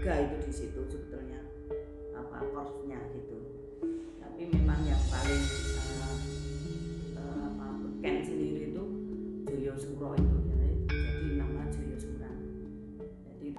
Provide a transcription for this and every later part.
3 itu di situ sebetulnya korpsnya gitu. Tapi memang yang paling beken sendiri itu Jayasura itu ya, jadi nama Jayasura. Jadi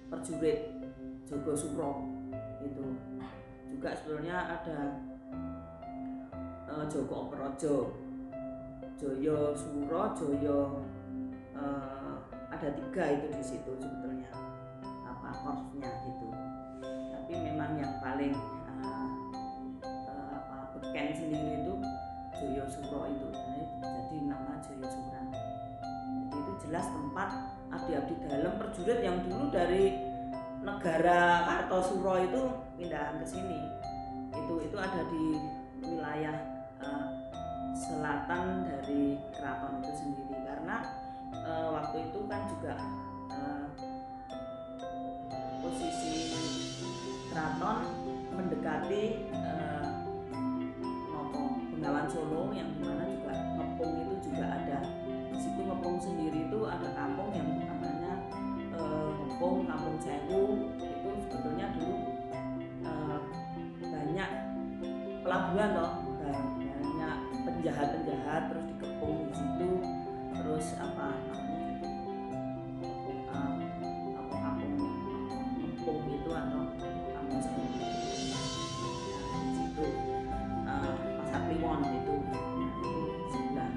prajurit Jayasura itu juga sebenarnya ada Joko Praja, Jayasura, ada 3 itu di situ sebetulnya korpsnya gitu. Tapi memang yang paling beken sendiri itu Jayasura itu ya, jadi nama Jayasura. Jadi itu jelas tempat abdi-abdi dalam prajurit yang dulu dari negara Kartosuro itu pindahan ke sini. Itu ada di wilayah selatan dari keraton itu sendiri, karena waktu itu kan juga posisi keraton mendekati Bengawan Solo, yang dimana juga ngepung itu juga ada. Di situ ngepung sendiri itu ada kampung yang namanya Ngepung, Kampung Sewu. Itu sebetulnya dulu banyak pelabuhan loh, banyak penjahat-penjahat, terus dikepung di situ, terus kampung Ngepung itu atau Kampung Sewu ya, di situ Pasar Kliwon itu sebelah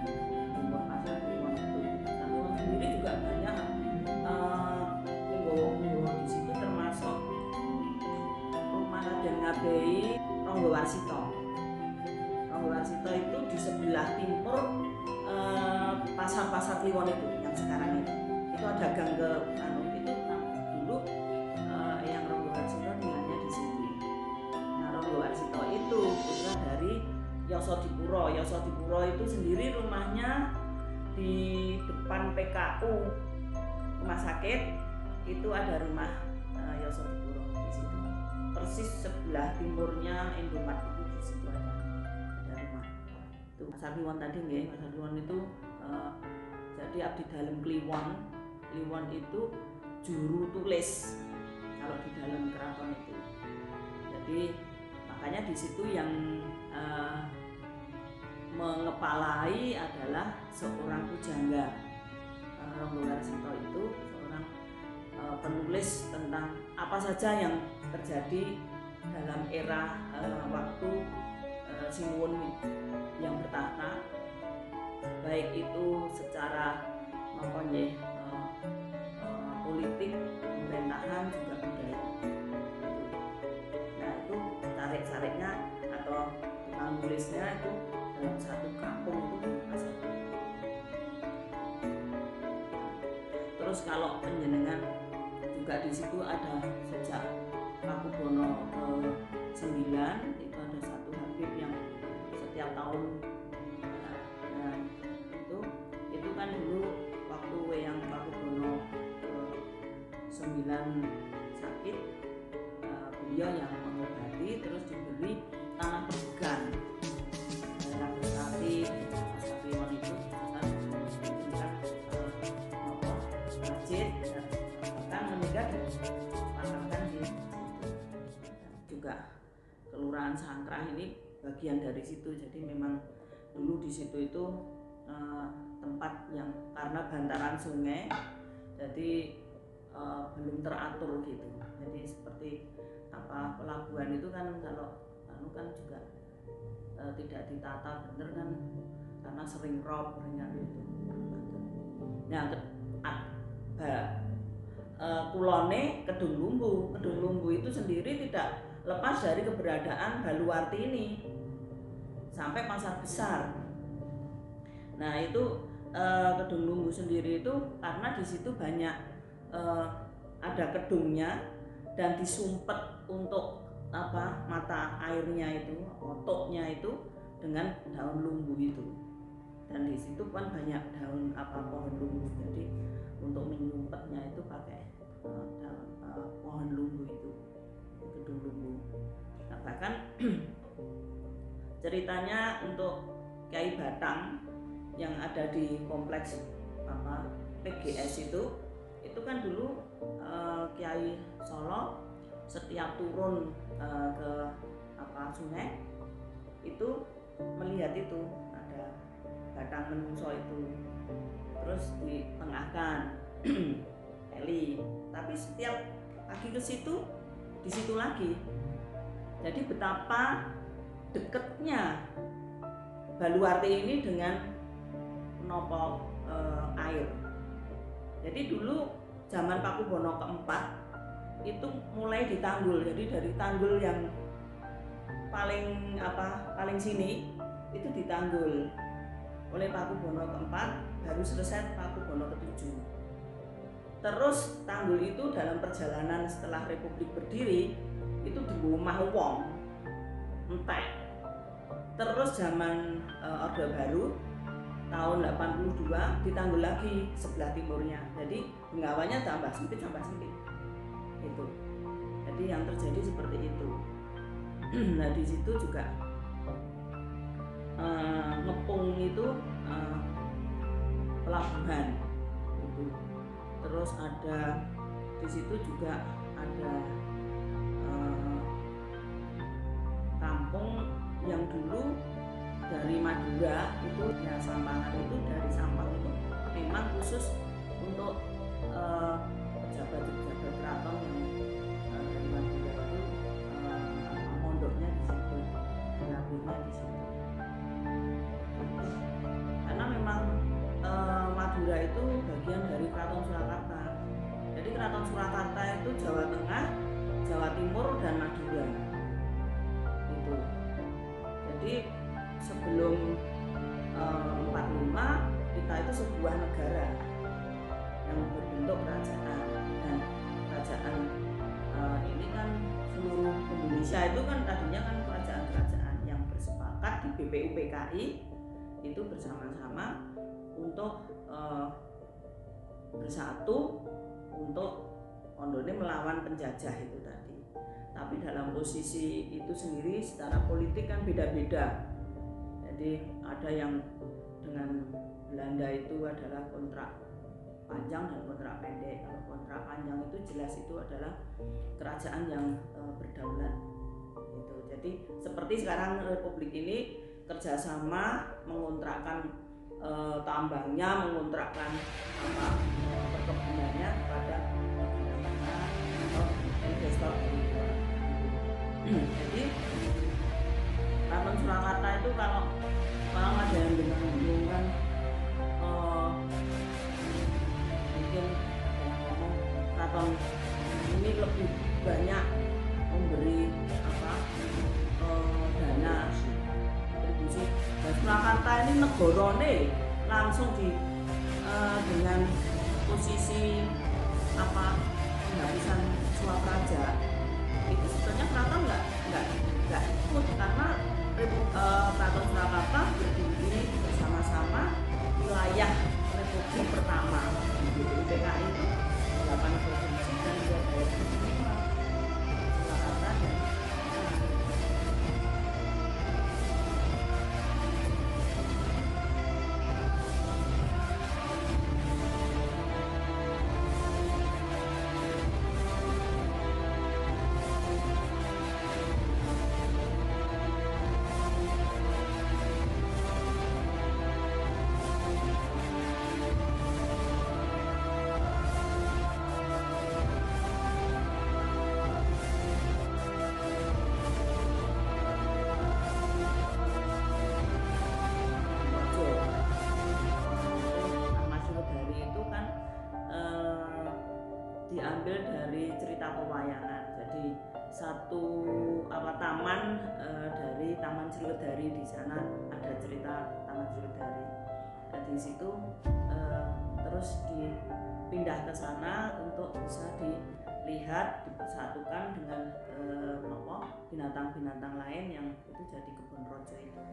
timur Pasar Kliwon itu. Pasar Kliwon sendiri juga banyak unggowo-unggowo di situ, termasuk rumah Raden Ngabei Ronggowarsito. Ronggowarsito itu di sebelah timur Pasar Kliwon itu yang sekarang itu ada gang ke itu dulu yang Ronggowarsito tinggalnya di situ. Nah, Ronggowarsito itu putra dari Yasadipura. Yasadipura itu sendiri rumahnya di depan PKU rumah sakit, itu ada rumah Yasadipura di situ. Persis sebelah timurnya Indomaret itu di situ ada rumah. Itu Pasar Kliwon tadi nggih, Pasar Kliwon itu jadi abdi dalam Kliwon. Kliwon itu juru tulis kalau di dalam keraton itu. Jadi makanya di situ yang mengepalai adalah seorang pujangga. Ronggowarsito itu seorang penulis tentang apa saja yang terjadi dalam era waktu Sinuwun yang bertahta baik itu secara politik, pemerintahan juga budaya. Nah itu tarik-sariknya atau tukang nulisnya itu dalam satu kampung itu satu. Terus kalau panjenengan juga di situ ada sejak Pakubono ke-9 itu ada satu Habib yang setiap tahun. Nah itu kan dulu waktu yang Pakubono ke-9 sakit, beliau yang mengobati, terus diberi tanah perbukitan daerah Bestari, Mas Kapriwon itu kan diberikan masjid, bahkan meninggal dimakamkan di juga Kelurahan Sangkrah ini bagian dari situ. Jadi memang dulu di situ itu tempat yang karena bantaran sungai, jadi belum teratur gitu. Jadi seperti pelabuhan itu kan kalau kan juga tidak ditata bener kan, karena sering rob ringan itu. Nah kulone Kedung Lumbu itu sendiri tidak lepas dari keberadaan Baluwarti ini sampai Pasar Besar. Nah itu Kedung Lumbu sendiri itu karena di situ banyak ada kedungnya dan disumpet untuk mata airnya itu, otoknya itu dengan daun lumbu itu. Dan di situ kan banyak daun pohon lumbu. Jadi untuk menyumpetnya itu pakai daun pohon lumbu itu, Kedung Lumbu. Nah, bahkan ceritanya untuk Kiai Batang yang ada di kompleks PGS itu kan dulu Kiai Solo setiap turun ke sungai itu melihat itu ada batang menungso itu, terus ditengahkan Eli, tapi setiap pagi ke situ di situ lagi. Jadi betapa dekatnya Baluwarti ini dengan menopo air. Jadi dulu zaman Pakubono ke-4 itu mulai ditanggul. Jadi dari tanggul yang paling sini itu ditanggul oleh Pakubono ke-4, baru selesai Pakubono ke-7. Terus tanggul itu dalam perjalanan setelah Republik berdiri itu di rumah wong entek. Terus zaman Orde Baru tahun 82 ditanggul lagi sebelah timurnya. Jadi Bengawannya tambah sempit itu. Jadi yang terjadi seperti itu. Nah di situ juga ngepung itu pelabuhan itu. Terus ada di situ juga ada kampung yang dulu dari Madura itu ya, Sampangan itu dari Sampang itu memang khusus untuk pejabat-pejabat keraton yang dari Madura itu mondoknya di situ, labuhnya di situ. Karena memang Madura itu bagian dari Keraton Surakarta. Jadi Keraton Surakarta itu Jawa Tengah, Jawa Timur dan Madura. Itu. Jadi sebelum 45 kita itu sebuah negara yang berbentuk kerajaan. Nah, kerajaan ini kan seluruh Indonesia itu kan tadinya kan kerajaan-kerajaan yang bersepakat di BPUPKI itu bersama-sama untuk bersatu untuk Ondone melawan penjajah itu tadi. Tapi dalam posisi itu sendiri secara politik kan beda-beda. Jadi ada yang dengan Belanda itu adalah kontrak panjang dan kontrak pendek. Kalau kontrak panjang itu jelas itu adalah kerajaan yang berdaulat. Gitu. Jadi seperti sekarang Republik ini kerjasama mengontrakkan tambangnya, mengontrakkan perkebunannya kepada negara atau investor dari luar. Jadi Keraton Surakarta itu kalau ada yang bingung kan mungkin ada yang ngomong keraton ini lebih banyak memberi dana kontribusi. Dan Surakarta ini negarane langsung dengan posisi penghabisan Swaraja itu sebetulnya keraton nggak ikut karena keraton Surakarta berdiri bersama-sama wilayah Republik pertama. PKI itu 8 provinsi dan 2 daerah istimewa Surakarta dan diambil dari cerita pewayangan. Jadi satu taman dari Taman Sriwedari, di sana ada cerita Taman Sriwedari. Di situ terus dipindah ke sana untuk bisa dilihat dipersatukan dengan binatang-binatang lain yang itu jadi kebun rojo itu.